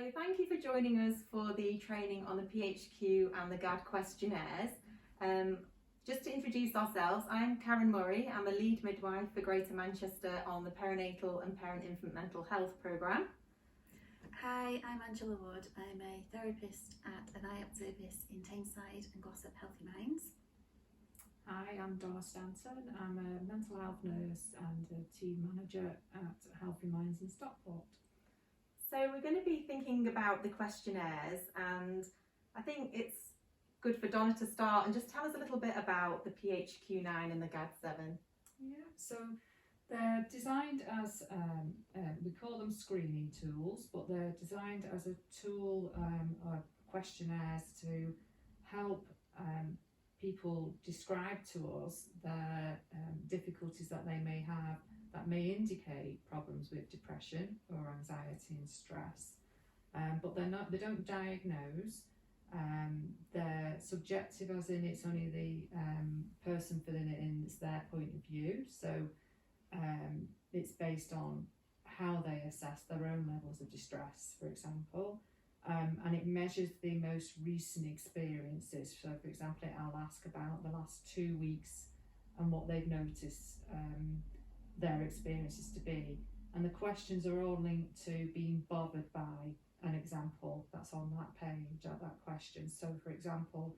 So thank you for joining us for the training on the PHQ and the GAD questionnaires. Just to introduce ourselves, I'm Karen Murray. I'm a lead midwife for Greater Manchester on the Perinatal and Parent-Infant Mental Health programme. Hi, I'm Angela Wood. I'm a therapist at an IAPT service in Tameside and Glossop Healthy Minds. Hi, I'm Donna Stanton. I'm a mental health nurse and a team manager at Healthy Minds in Stockport. So we're going to be thinking about the questionnaires, and I think it's good for Donna to start and just tell us a little bit about the PHQ-9 and the GAD-7. Yeah, so they're designed as, we call them screening tools, but they're designed as a tool or questionnaires to help people describe to us their difficulties that they may have that may indicate problems with depression or anxiety and stress, but they don't diagnose. They're subjective, as in it's only the person filling it in, it's their point of view, so it's based on how they assess their own levels of distress, for example, and it measures the most recent experiences. So for example, I'll ask about the last 2 weeks and what they've noticed their experiences to be, and the questions are all linked to being bothered by an example that's on that page at that question. So for example,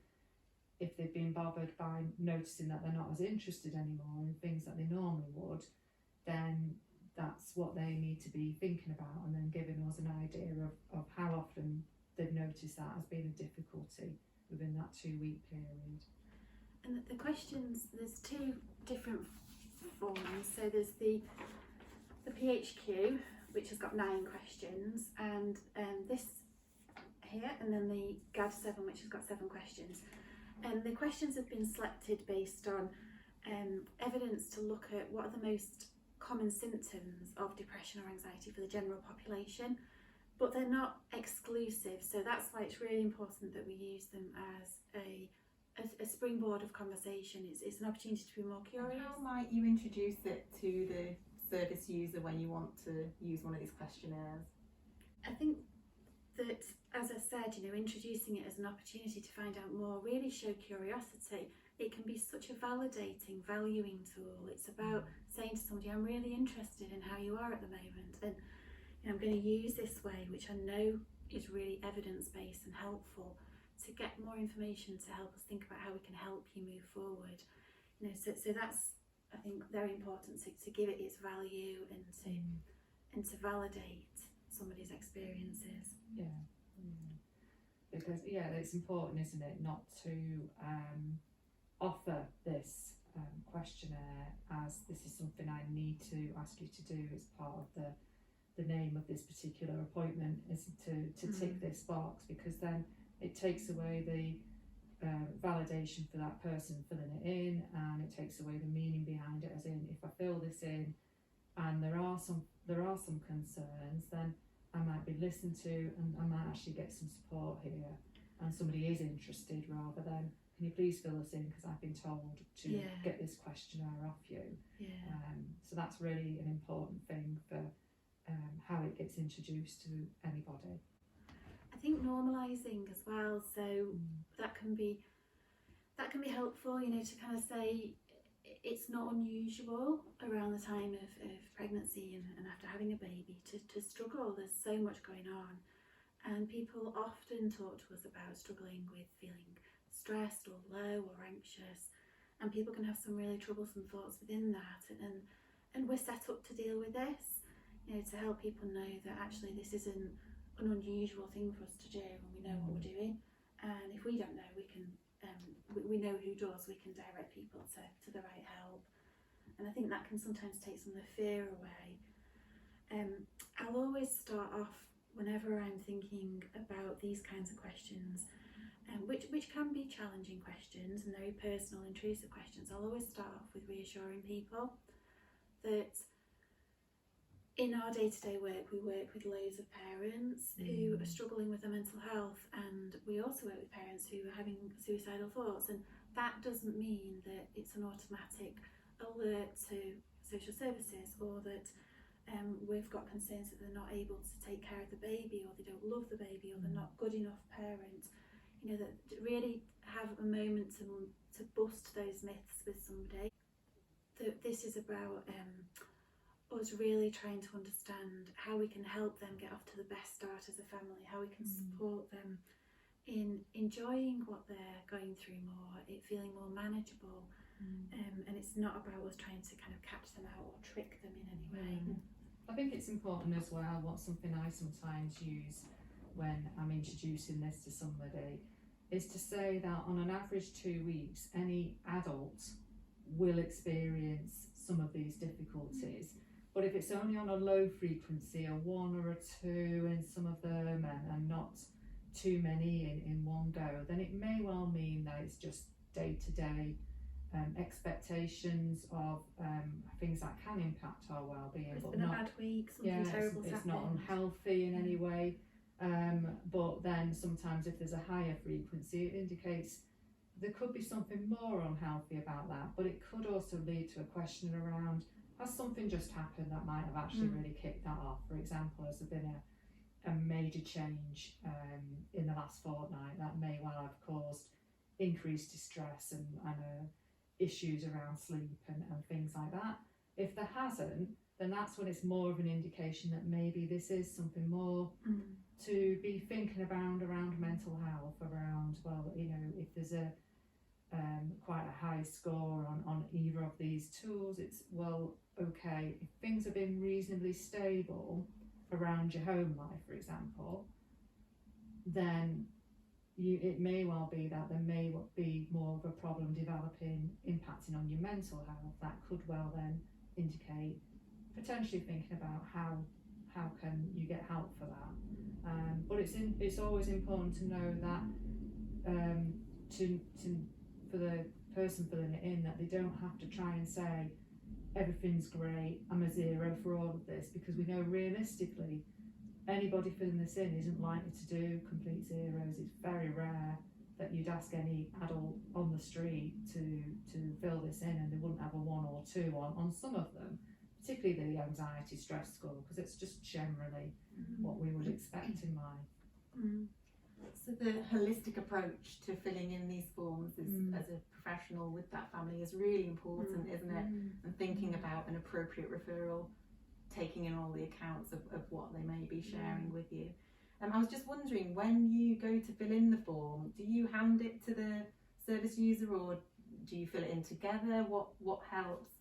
if they've been bothered by noticing that they're not as interested anymore in things that they normally would, then that's what they need to be thinking about, and then giving us an idea of how often they've noticed that as being a difficulty within that 2 week period. And the questions, there's two different forms. So there's the PHQ, which has got 9 questions, and this here, and then the GAD-7, which has got 7 questions. And the questions have been selected based on evidence to look at what are the most common symptoms of depression or anxiety for the general population, but they're not exclusive. So that's why it's really important that we use them as a springboard of conversation. It's an opportunity to be more curious. How might you introduce it to the service user when you want to use one of these questionnaires? I think that, as I said, introducing it as an opportunity to find out more, really show curiosity. It can be such a validating, valuing tool. It's about saying to somebody, I'm really interested in how you are at the moment, and I'm going to use this way, which I know is really evidence-based and helpful, to get more information to help us think about how we can help you move forward. So that's, I think, very important to give it its value and to validate somebody's experiences. Yeah. Because it's important, isn't it, not to offer this questionnaire as this is something I need to ask you to do as part of the name of this particular appointment, is to tick this box, because then it takes away the validation for that person filling it in, and it takes away the meaning behind it, as in, if I fill this in and there are some concerns, then I might be listened to, and I might actually get some support here, and somebody is interested, rather than, can you please fill this in because I've been told to get this questionnaire off you. So that's really an important thing for how it gets introduced to anybody. I think normalising as well, so that can be helpful, to kind of say it's not unusual around the time of pregnancy and after having a baby to struggle. There's so much going on, and people often talk to us about struggling with feeling stressed or low or anxious, and people can have some really troublesome thoughts within that, and we're set up to deal with this, to help people know that actually this isn't an unusual thing for us to do, and we know what we're doing, and if we don't know, we know who does. We can direct people to the right help, and I think that can sometimes take some of the fear away. I'll always start off, whenever I'm thinking about these kinds of questions, which can be challenging questions and very personal, intrusive questions, I'll always start off with reassuring people that in our day-to-day work, we work with loads of parents who are struggling with their mental health, and we also work with parents who are having suicidal thoughts, and that doesn't mean that it's an automatic alert to social services, or that we've got concerns that they're not able to take care of the baby, or they don't love the baby, or they're not good enough parents. You know, that really have a moment to bust those myths with somebody. That this is about us really trying to understand how we can help them get off to the best start as a family, how we can support them in enjoying what they're going through more, it feeling more manageable. And it's not about us trying to kind of catch them out or trick them in any way. I think it's important as well, something I sometimes use when I'm introducing this to somebody, is to say that on an average 2 weeks, any adult will experience some of these difficulties. But if it's only on a low frequency, a 1 or a 2 in some of them, and not too many in one go, then it may well mean that it's just day-to-day expectations of things that can impact our well-being. It's but been not, a bad week, something terrible's it's happened. not unhealthy in any way. But then sometimes if there's a higher frequency, it indicates there could be something more unhealthy about that. But it could also lead to a question around, has something just happened that might have actually really kicked that off? For example, has there been a major change in the last fortnight that may well have caused increased distress and issues around sleep and things like that? If there hasn't, then that's when it's more of an indication that maybe this is something more to be thinking about around mental health, around, well, you know, if there's a quite a high score on either of these tools, it's, well, okay, if things have been reasonably stable around your home life, for example, then it may well be that there may be more of a problem developing, impacting on your mental health. That could well then indicate potentially thinking about how can you get help for that. But it's always important to know that for the person filling it in, that they don't have to try and say everything's great, I'm a 0 for all of this, because we know realistically anybody filling this in isn't likely to do complete zeros. It's very rare that you'd ask any adult on the street to fill this in and they wouldn't have a 1 or 2 on some of them, particularly the anxiety stress score, because it's just generally what we would expect in life. So the holistic approach to filling in these forms is, as a professional with that family, is really important, isn't it? And thinking about an appropriate referral, taking in all the accounts of what they may be sharing with you. I was just wondering, when you go to fill in the form, do you hand it to the service user, or do you fill it in together? What helps?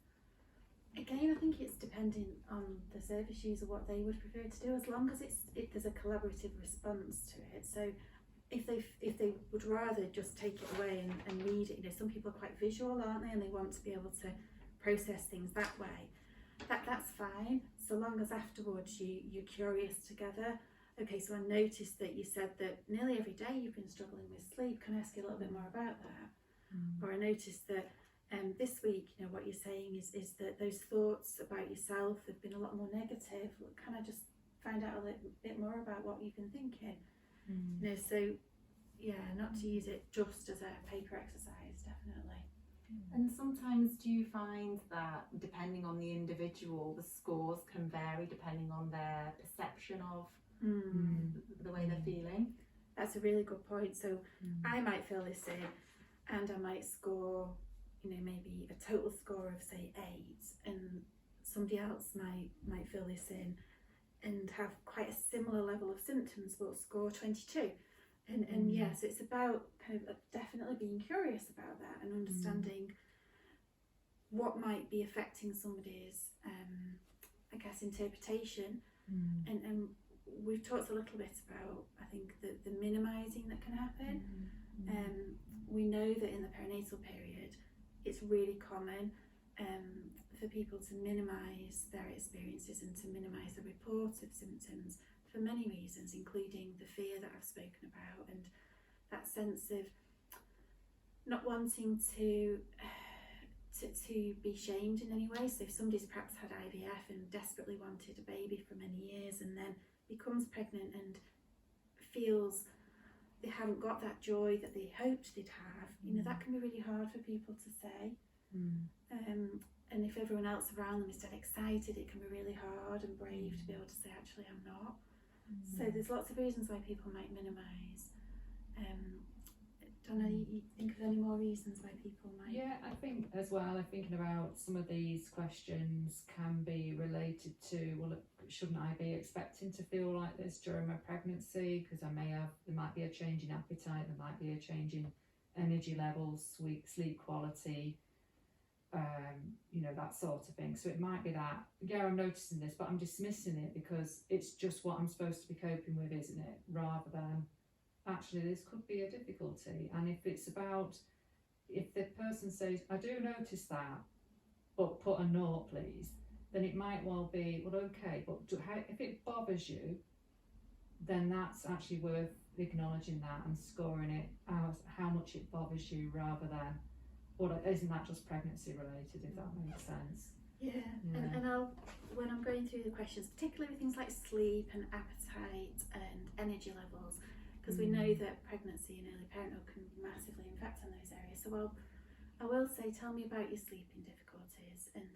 Again, I think it's dependent on the service user, what they would prefer to do, as long as there's a collaborative response to it. So if they would rather just take it away and read it, you know, some people are quite visual, aren't they, and they want to be able to process things that way. That's fine, so long as afterwards you're curious together. Okay, so I noticed that you said that nearly every day you've been struggling with sleep. Can I ask you a little bit more about that? Or I noticed that this week, you know, what you're saying is that those thoughts about yourself have been a lot more negative. Can I just find out a little bit more about what you've been thinking? You know, so yeah, not to use it just as a paper exercise, definitely. And sometimes do you find that depending on the individual, the scores can vary depending on their perception of the way they're feeling? That's a really good point. So I might fill this in and I might score, you know, maybe a total score of say 8, and somebody else might fill this in and have quite a similar level of symptoms but score 22. And yes, it's about kind of definitely being curious about that and understanding what might be affecting somebody's I guess interpretation. And we've talked a little bit about, I think, the minimising that can happen. We know that in the perinatal period it's really common for people to minimise their experiences and to minimise the report of symptoms for many reasons, including the fear that I've spoken about and that sense of not wanting to be shamed in any way. So if somebody's perhaps had IVF and desperately wanted a baby for many years and then becomes pregnant and feels they haven't got that joy that they hoped they'd have, you know, that can be really hard for people to say. and if everyone else around them is dead excited, it can be really hard and brave to be able to say, actually, I'm not. So there's lots of reasons why people might minimise. Donna, you think of any more reasons why people might? Yeah, I think as well, I'm thinking about some of these questions can be related to, well, shouldn't I be expecting to feel like this during my pregnancy? Because there might be a change in appetite, there might be a change in energy levels, sleep quality, that sort of thing. So it might be that, yeah, I'm noticing this, but I'm dismissing it because it's just what I'm supposed to be coping with, isn't it? Rather than, actually, this could be a difficulty. And if the person says, I do notice that, but put a note, please, then it might well be, well, okay, but if it bothers you, then that's actually worth acknowledging that and scoring it as how much it bothers you, rather than, well, isn't that just pregnancy related, if that makes sense? Yeah. And when I'm going through the questions, particularly with things like sleep and appetite and energy levels, because we know that pregnancy and early parenthood can massively impact on those areas. So I will say, tell me about your sleeping difficulties. And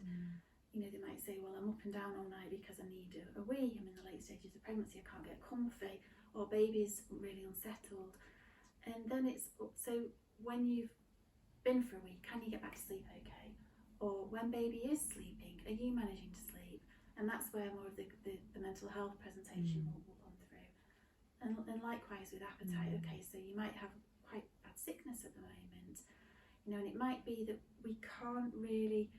they might say, well, I'm up and down all night because I need a wee, I'm in the late stages of pregnancy, I can't get comfy, or baby's really unsettled. And then so when you've been for a week, can you get back to sleep okay? Or when baby is sleeping, are you managing to sleep? And that's where more of the mental health presentation will come through. And likewise with appetite, okay, so you might have quite bad sickness at the moment, and it might be that we can't really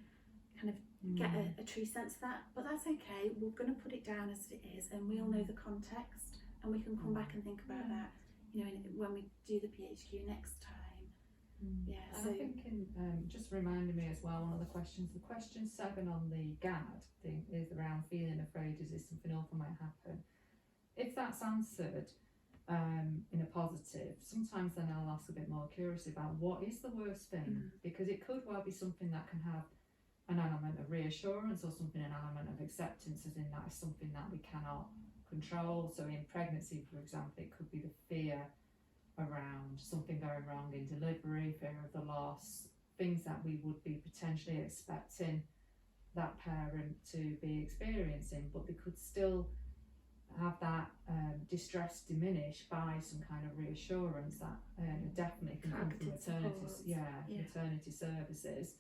kind of get a true sense of that, but that's okay, we're going to put it down as it is, and we'll know the context, and we can come back and think about that, when we do the PHQ next time. Yeah, and so I'm thinking, just reminding me as well, one of the questions, the question 7 on the GAD thing is around feeling afraid as if something awful might happen. If that's answered in a positive, sometimes then I'll ask a bit more curiously about what is the worst thing, because it could well be something that can have an element of reassurance, or something, an element of acceptance, as in that is something that we cannot control. So in pregnancy, for example, it could be the fear around something going wrong in delivery, fear of the loss, things that we would be potentially expecting that parent to be experiencing, but they could still have that distress diminished by some kind of reassurance that definitely can come from maternity services,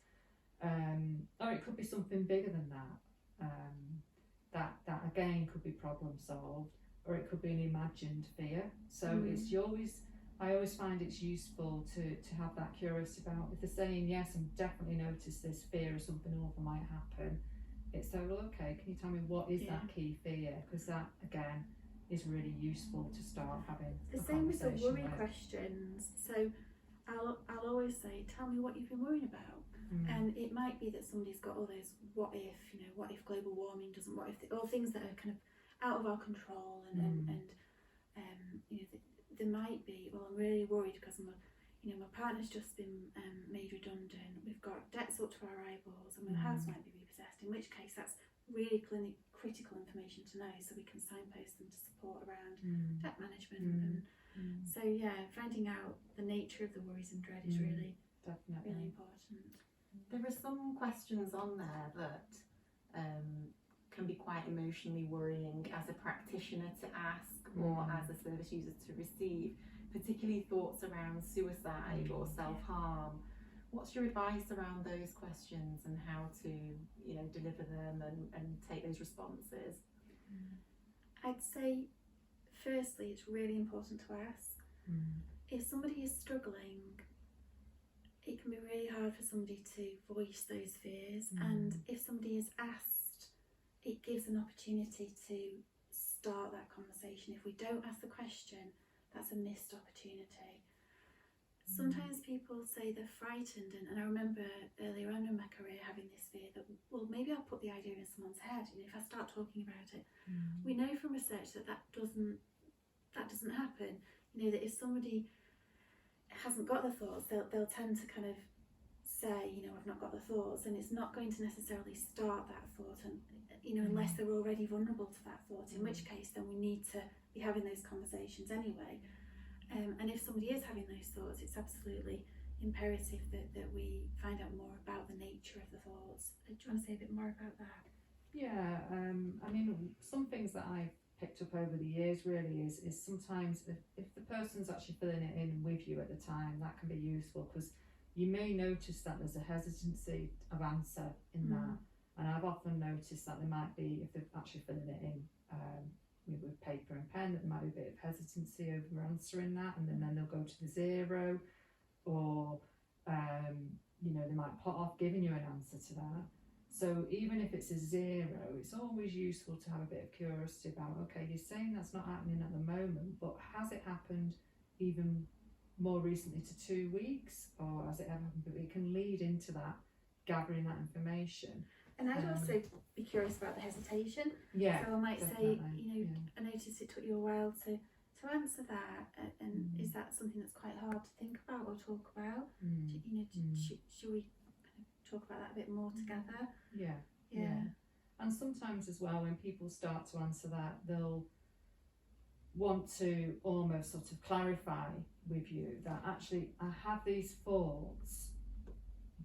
or it could be something bigger than that, that again could be problem solved, or it could be an imagined fear. So I always find it's useful to have that curiosity about, if they're saying, yes, I'm definitely noticed this fear of something awful might happen, it's so, well, okay, can you tell me what is that key fear? Because that, again, is really useful to start having the a same with the conversation worry questions. So I'll always say, tell me what you've been worrying about. And it might be that somebody's got all those what if global warming doesn't, what if all things that are kind of out of our control, and there might be, well, I'm really worried because my partner's just been made redundant, we've got debts up to our eyeballs, and my house might be repossessed, in which case that's really critical information to know, so we can signpost them to support around debt management. And so finding out the nature of the worries and dread is really important. There are some questions on there that can be quite emotionally worrying as a practitioner to ask, or as a service user to receive, particularly thoughts around suicide or self-harm. What's your advice around those questions and how to deliver them and take those responses? I'd say firstly, it's really important to ask. If somebody is struggling, it can be really hard for somebody to voice those fears, and if somebody is asked, it gives an opportunity to start that conversation. If we don't ask the question, that's a missed opportunity. Sometimes people say they're frightened, and I remember earlier on in my career having this fear that, well, maybe I'll put the idea in someone's head, if I start talking about it. We know from research that doesn't happen. That if somebody hasn't got the thoughts, they'll tend to kind of say, I've not got the thoughts, and it's not going to necessarily start that thought, and unless they're already vulnerable to that thought, in which case then we need to be having those conversations anyway. And if somebody is having those thoughts, it's absolutely imperative that we find out more about the nature of the thoughts. Do you want to say a bit more about that? Yeah, I mean, some things that I've picked up over the years really is sometimes if the person's actually filling it in with you at the time, that can be useful, because you may notice that there's a hesitancy of answer in that, and I've often noticed that there might be, if they're actually filling it in with paper and pen, that there might be a bit of hesitancy over answering that, and then they'll go to the zero, or you know, they might put off giving you an answer to that. So even if it's a zero, it's always useful to have a bit of curiosity about, okay, you're saying that's not happening at the moment, but has it happened even more recently to 2 weeks, or has it ever happened? But it can lead into that, gathering that information. And I'd also be curious about the hesitation. Yeah. So I might definitely. say, you know, I noticed it took you a while to answer that, and is that something that's quite hard to think about or talk about? You know, should we talk about that a bit more together? Yeah. Yeah. And sometimes as well, when people start to answer that, they'll want to almost sort of clarify with you that actually I have these thoughts,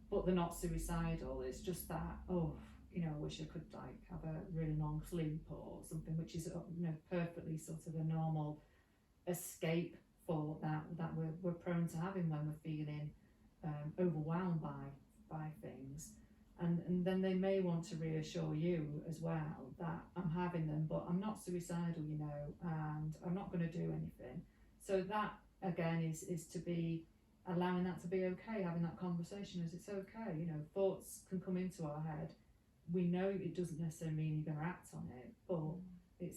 but they're not suicidal. It's just that, oh, you know, I wish I could like have a really long sleep or something, which is, you know, perfectly sort of a normal escape thought that we're prone to having when we're feeling overwhelmed by things. And then they may want to reassure you as well that I'm having them, but I'm not suicidal, you know, and I'm not going to do anything. So that again is to be allowing that to be okay, having that conversation as it's okay. You know, thoughts can come into our head. We know it doesn't necessarily mean you're going to act on it, but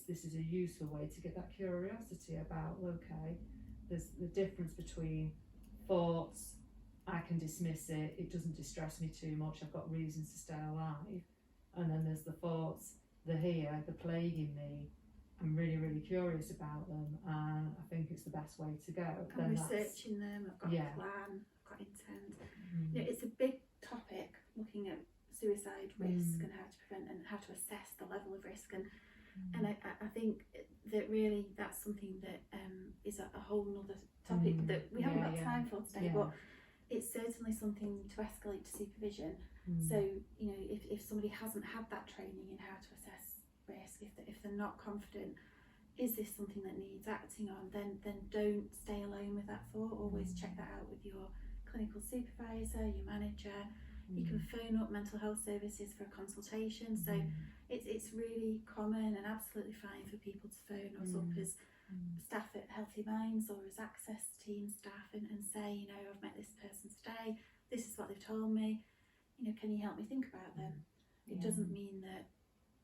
this is a useful way to get that curiosity about, okay, there's the difference between thoughts, I can dismiss it, it doesn't distress me too much, I've got reasons to stay alive, and then there's the thoughts, they're here, they're plaguing me, I'm really, really curious about them, and I think it's the best way to go. I'm researching them, I've got a plan, I've got intent. You know, it's a big topic, looking at suicide risk and how to prevent and how to assess the level of risk, and I think that really that's something that is a whole nother topic that we haven't got time for today, but it's certainly something to escalate to supervision. So, you know, if somebody hasn't had that training in how to assess risk, if they're not confident, is this something that needs acting on, then don't stay alone with that thought. Always check that out with your clinical supervisor, your manager. You can phone up mental health services for a consultation. So it's really common and absolutely fine for people to phone us up as staff at Healthy Minds or as access team staff and say, you know, I've met this person today, this is what they've told me, you know, can you help me think about them? It doesn't mean that,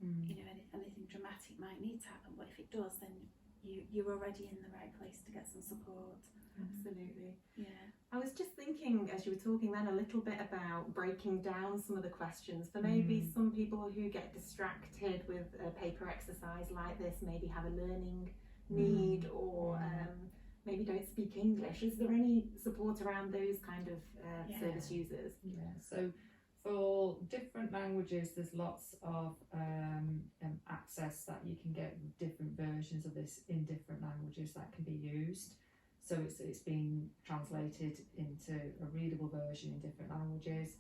you know, anything dramatic might need to happen, but if it does, then you're already in the right place to get some support. Absolutely. Yeah. I was just thinking as you were talking then a little bit about breaking down some of the questions for maybe some people who get distracted with a paper exercise like this, maybe have a learning need or maybe don't speak English. Is there any support around those kind of service users? Yeah, so for different languages there's lots of access that you can get different versions of this in different languages that can be used. So it's been translated into a readable version in different languages,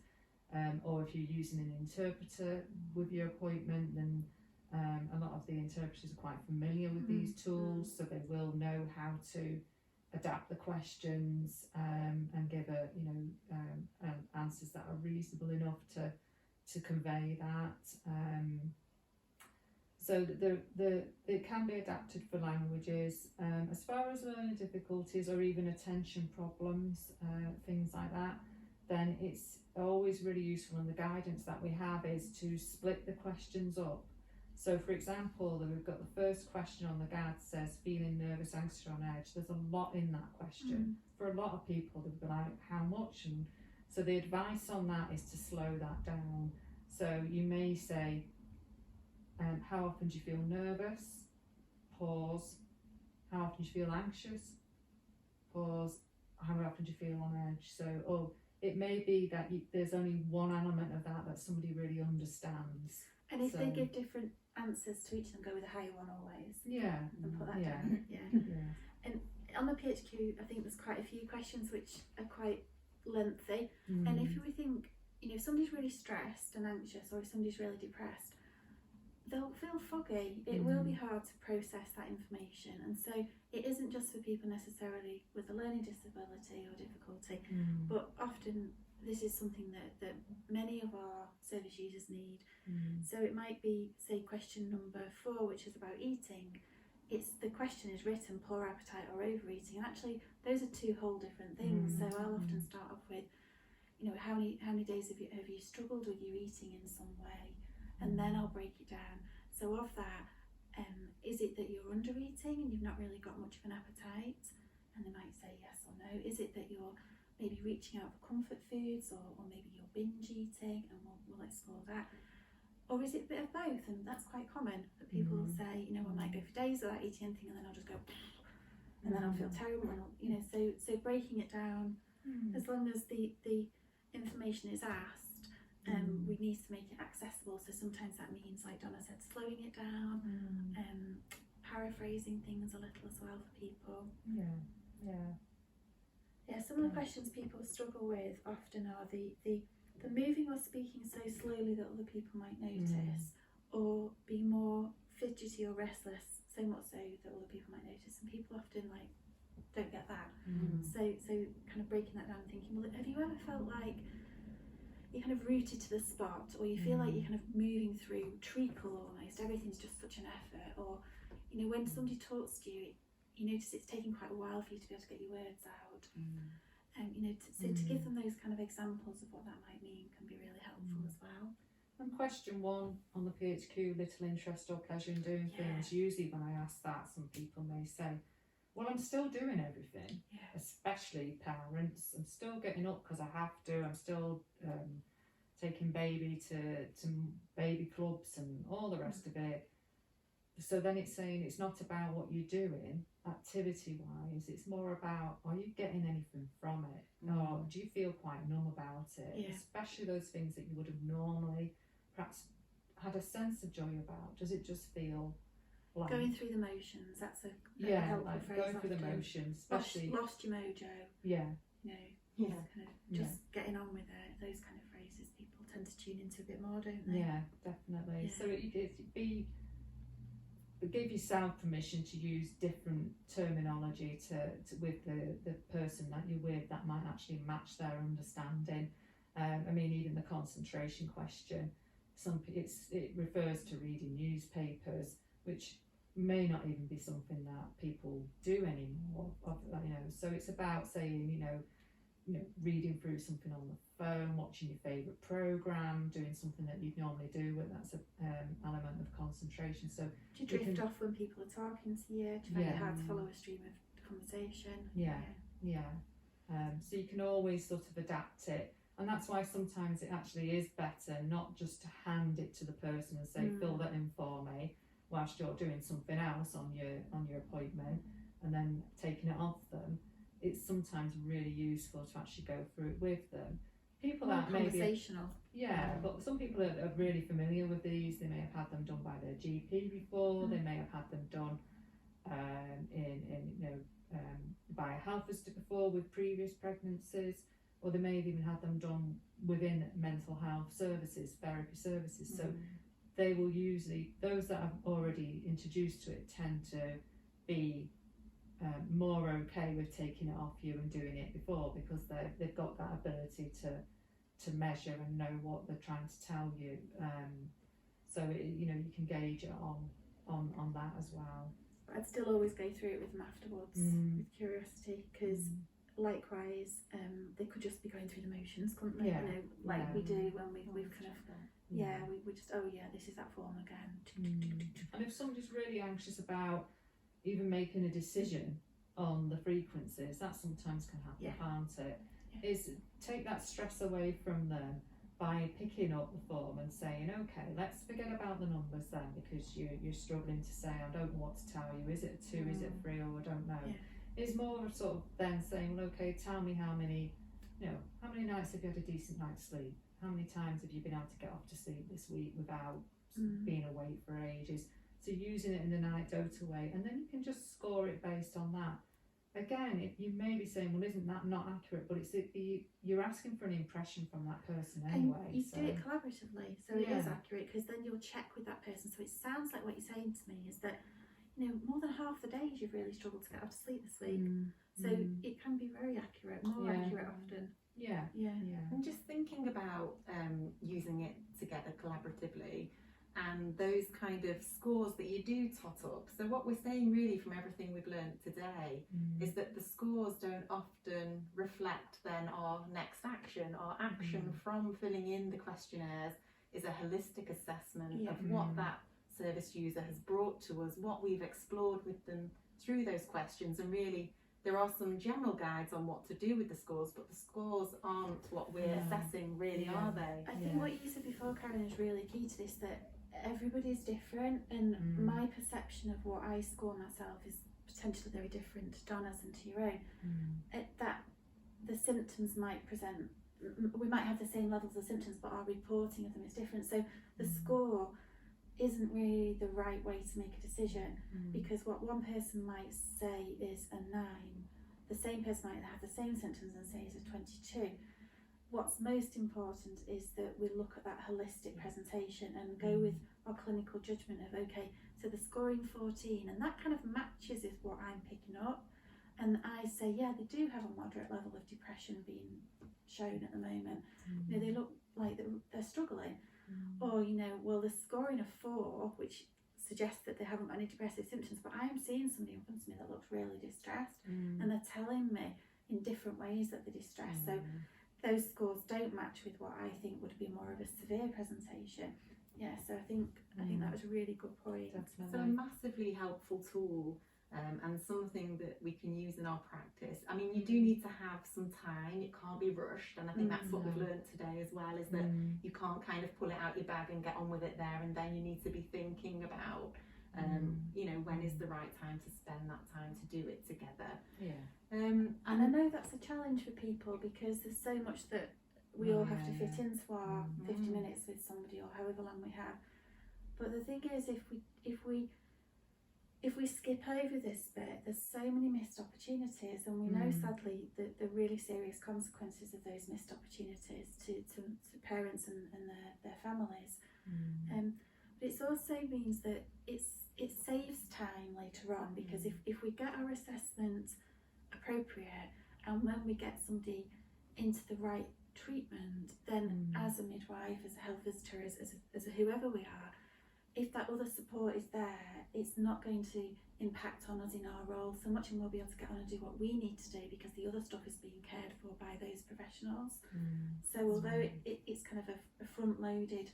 or if you're using an interpreter with your appointment, then a lot of the interpreters are quite familiar with these tools, so they will know how to adapt the questions and give answers that are reasonable enough to convey that. So it can be adapted for languages. As far as learning difficulties or even attention problems, things like that, then it's always really useful, and the guidance that we have is to split the questions up. So for example, we've got the first question on the GAD says feeling nervous, anxious or on edge. There's a lot in that question. For a lot of people they'll be like, how much? And so the advice on that is to slow that down. So you may say, how often do you feel nervous? Pause. How often do you feel anxious? Pause. How often do you feel on edge? So, it may be that there's only one element of that somebody really understands. And if they give different answers to each of them, go with a higher one always. Yeah. And put that down. Yeah. And on the PHQ, I think there's quite a few questions which are quite lengthy. And if we think, if somebody's really stressed and anxious, or if somebody's really depressed, they'll feel foggy. It will be hard to process that information. And so it isn't just for people necessarily with a learning disability or difficulty, but often this is something that many of our service users need. So it might be, say, question number 4, which is about eating. The question is written poor appetite or overeating, and actually those are 2 whole different things. So I'll often start off with, how many days have you struggled with your eating in some way, and then I'll break it down. So of that, is it that you're under eating and you've not really got much of an appetite? And they might say yes or no. Is it that you're maybe reaching out for comfort foods, or maybe you're binge eating, and we'll explore that? Or is it a bit of both? And that's quite common, that people will say, I might go for days without eating anything, and then I'll just go, and then I'll feel terrible, and so breaking it down, as long as the information is asked, we need to make it accessible. So sometimes that means, like Donna said, slowing it down, paraphrasing things a little as well for people. Some of the questions people struggle with often are the moving or speaking so slowly that other people might notice, or be more fidgety or restless, so much so that other people might notice. And people often don't get that. So kind of breaking that down and thinking, well, have you ever felt like you're kind of rooted to the spot, or you feel like you're kind of moving through treacle almost, everything's just such an effort, or when somebody talks to you, you notice it's taking quite a while for you to be able to get your words out. To give them those kind of examples of what that might mean can be really helpful as well. And question 1 on the PHQ, little interest or pleasure in doing things. Usually when I ask that, some people may say, well, I'm still doing everything, especially parents. I'm still getting up because I have to. I'm still taking baby to baby clubs and all the rest of it. So then it's saying it's not about what you're doing activity-wise, it's more about, are you getting anything from it? Or do you feel quite numb about it? Especially those things that you would have normally perhaps had a sense of joy about. Does it just feel blank? Going through the motions, that's a helpful like phrase. Going through the motions, especially lost your mojo. Just getting on with it. Those kind of phrases people tend to tune into a bit more, don't they? Definitely. So give yourself permission to use different terminology to with the person that you're with that might actually match their understanding. Even the concentration question, it refers to reading newspapers, which may not even be something that people do anymore. So it's about saying, reading through something on the phone, watching your favourite programme, doing something that you'd normally do, and that's an element of concentration. So do you drift off when people are talking to you? Do you find it hard to follow a stream of conversation? So you can always sort of adapt it, and that's why sometimes it actually is better not just to hand it to the person and say, fill that in for me, whilst you're doing something else on your appointment, and then taking it off them. It's sometimes really useful to actually go through it with them. People that maybe conversational. But some people are really familiar with these. They may have had them done by their GP before. They may have had them done by a health visitor before with previous pregnancies, or they may have even had them done within mental health services, therapy services. So they will usually, those that are already introduced to it tend to be more okay with taking it off you and doing it before, because they've got that ability to measure and know what they're trying to tell you. You can gauge it on that as well. I'd still always go through it with them afterwards with curiosity, because likewise they could just be going through the motions, couldn't they? We do when we've kind of we just this is that form again. And if somebody's really anxious about even making a decision on the frequencies, that sometimes can happen, can't it? Is take that stress away from them by picking up the form and saying, okay, let's forget about the numbers then, because you're struggling to say, I don't know what to tell you, is it a 2, is it a 3, or I don't know. It's more sort of then saying, well, okay, tell me how many nights have you had a decent night's sleep? How many times have you been able to get off to sleep this week without being awake for ages? So using it in the night doter way, and then you can just score it based on that. again, you may be saying, well, isn't that not accurate? But you're asking for an impression from that person anyway. And you so. do it collaboratively, so it Yeah. is accurate, because then you'll check with that person. So it sounds like what you're saying to me is that, more than half the days you've really struggled to get out of sleep this week. So it can be very accurate, more Yeah. accurate often. Yeah. Yeah. And just thinking about using it together collaboratively and those kind of scores that you do tot up. So what we're saying really from everything we've learned today is that the scores don't often reflect then our next action. Our action from filling in the questionnaires is a holistic assessment of what that service user has brought to us, what we've explored with them through those questions, and really there are some general guides on what to do with the scores, but the scores aren't what we're assessing, really, are they? I think what you said before, Karen, is really key to this, that everybody's different, and my perception of what I score myself is potentially very different to Donna's and to your own. That the symptoms might present, we might have the same levels of symptoms, but our reporting of them is different. So the score isn't really the right way to make a decision, because what one person might say is a 9, the same person might have the same symptoms and say is a 22. What's most important is that we look at that holistic presentation and go with our clinical judgment of, okay, so the scoring 14, and that kind of matches with what I'm picking up, and I say, yeah, they do have a moderate level of depression being shown at the moment. They look like they're struggling. Or, well, the scoring of 4, which suggests that they haven't got any depressive symptoms, but I am seeing somebody in front of me that looks really distressed, and they're telling me in different ways that they're distressed. So those scores don't match with what I think would be more of a severe presentation. Yeah, so I think that was a really good point. Definitely. So a massively helpful tool, and something that we can use in our practice. I mean, you do need to have some time, it can't be rushed, and I think that's what we've learned today as well, is that you can't kind of pull it out your bag and get on with it there and then. You need to be thinking about when is the right time to spend that time to do it together. And I know that's a challenge for people, because there's so much that we all have to fit into our 50 minutes with somebody, or however long we have. But the thing is, if we skip over this bit, there's so many missed opportunities, and we know sadly the really serious consequences of those missed opportunities to parents and their families. But it also means that it saves time later on, because if we get our assessment appropriate, and when we get somebody into the right treatment, then as a midwife, as a health visitor, as a whoever we are, if that other support is there, it's not going to impact on us in our role so much, and we'll be able to get on and do what we need to do, because the other stuff is being cared for by those professionals. So although it's kind of a front-loaded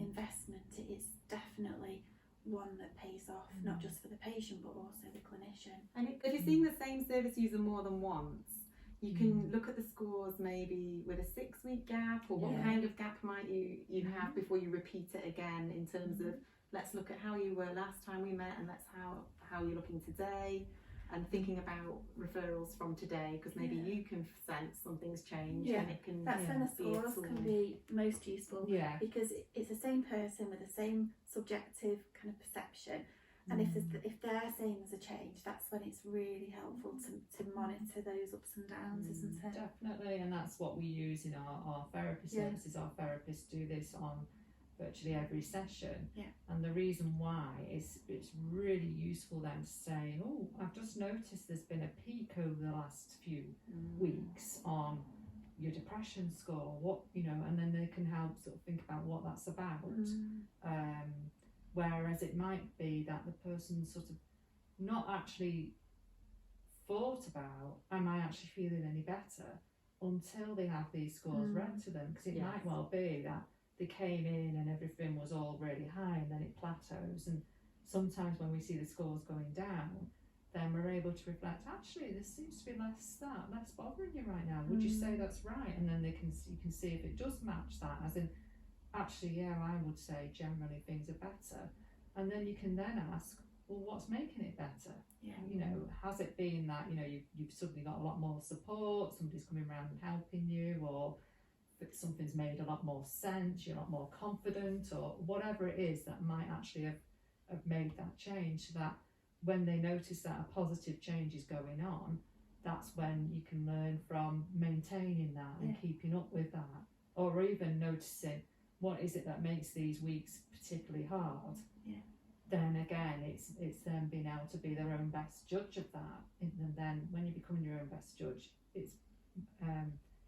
investment, it is definitely one that pays off, not just for the patient but also the clinician. And if you're seeing the same service user more than once, you can look at the scores maybe with a 6-week gap, or what kind of gap might you have before you repeat it again, in terms of, let's look at how you were last time we met, and let's how you're looking today, and thinking about referrals from today, because maybe you can sense something's changed, and it can that's when the be a scores tool. can be most useful, because it's the same person with the same subjective kind of perception, and if they're saying there's a change, that's when it's really helpful to monitor those ups and downs, isn't it? Definitely, and that's what we use in our therapy services. Our therapists do this on virtually every session, and the reason why is it's really useful then to say, oh, I've just noticed there's been a peak over the last few weeks on your depression score, and then they can help sort of think about what that's about. Whereas it might be that the person sort of not actually thought about, am I actually feeling any better, until they have these scores read to them, because it might well be that they came in and everything was all really high, and then it plateaus, and sometimes when we see the scores going down, then we're able to reflect, actually there seems to be less bothering you right now, would you say that's right? And then you can see if it does match that, as in, actually, I would say generally things are better. And then you can then ask, well, what's making it better? Has it been that, you've suddenly got a lot more support, somebody's coming around and helping you, or something's made a lot more sense, you're a lot more confident, or whatever it is that might actually have made that change, so that when they notice that a positive change is going on, that's when you can learn from maintaining that and Yeah. keeping up with that, or even noticing what is it that makes these weeks particularly hard. Yeah. Then again, it's them being able to be their own best judge of that, and then when you're becoming your own best judge, it's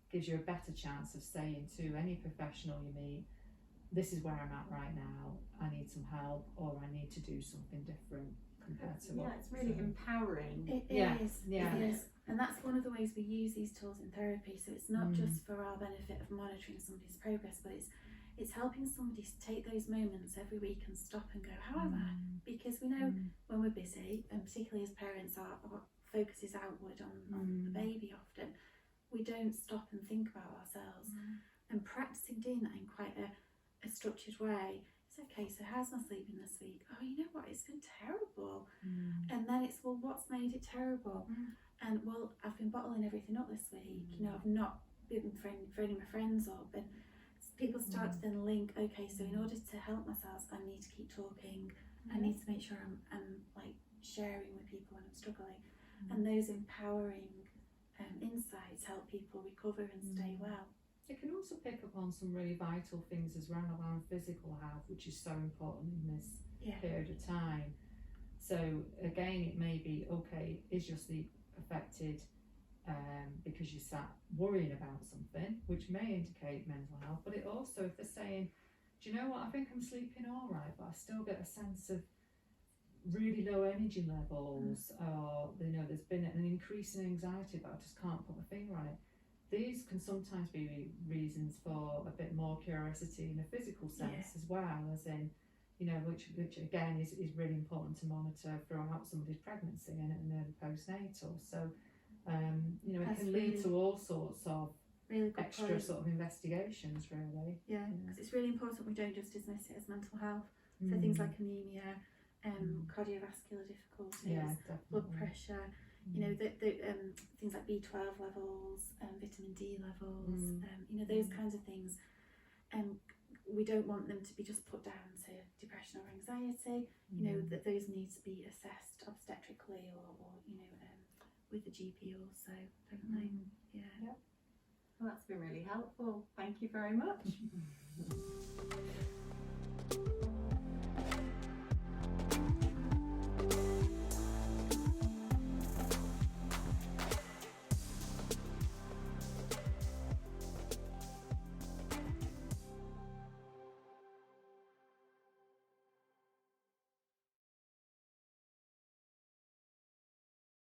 gives you a better chance of saying to any professional you meet, this is where I'm at right now, I need some help, or I need to do something different compared to what. Yeah, it's really empowering. It Yeah, is, yeah. it is. And that's one of the ways we use these tools in therapy. So it's not just for our benefit of monitoring somebody's progress, but it's helping somebody to take those moments every week and stop and go, how am I? Because we know when we're busy, and particularly as parents, our focus is outward on the baby often. We don't stop and think about ourselves. And practicing doing that in quite a structured way. It's okay, so how's my sleep been this week? Oh, you know what, it's been terrible. And then it's, well, what's made it terrible? And well, I've been bottling everything up this week. You know, I've not been phoning my friends up. And people start to then link, okay, so in order to help myself, I need to keep talking. I need to make sure I'm like sharing with people when I'm struggling. And those empowering insights help people recover and stay well. It can also pick up on some really vital things as well around physical health, which is so important in this period of time. So again, it may be, okay, is your sleep affected because you sat worrying about something, which may indicate mental health, but it also, if they're saying, do you know what, I think I'm sleeping all right, but I still get a sense of really low energy levels, or you know, there's been an increase in anxiety, but I just can't put my finger on it. These can sometimes be reasons for a bit more curiosity in a physical sense as well, as in, you know, which again is really important to monitor throughout somebody's pregnancy and early postnatal. So, you know, it can lead to all sorts of really good extra point. sort of investigations, really. Yeah, because it's really important we don't just dismiss it as mental health. So things like anemia, cardiovascular difficulties, blood pressure, you know, the things like B12 levels, vitamin D levels, you know, those kinds of things. We don't want them to be just put down to depression or anxiety. You know, that those need to be assessed obstetrically or you know, with the GP also, don't they? Yeah. Well, that's been really helpful. Thank you very much.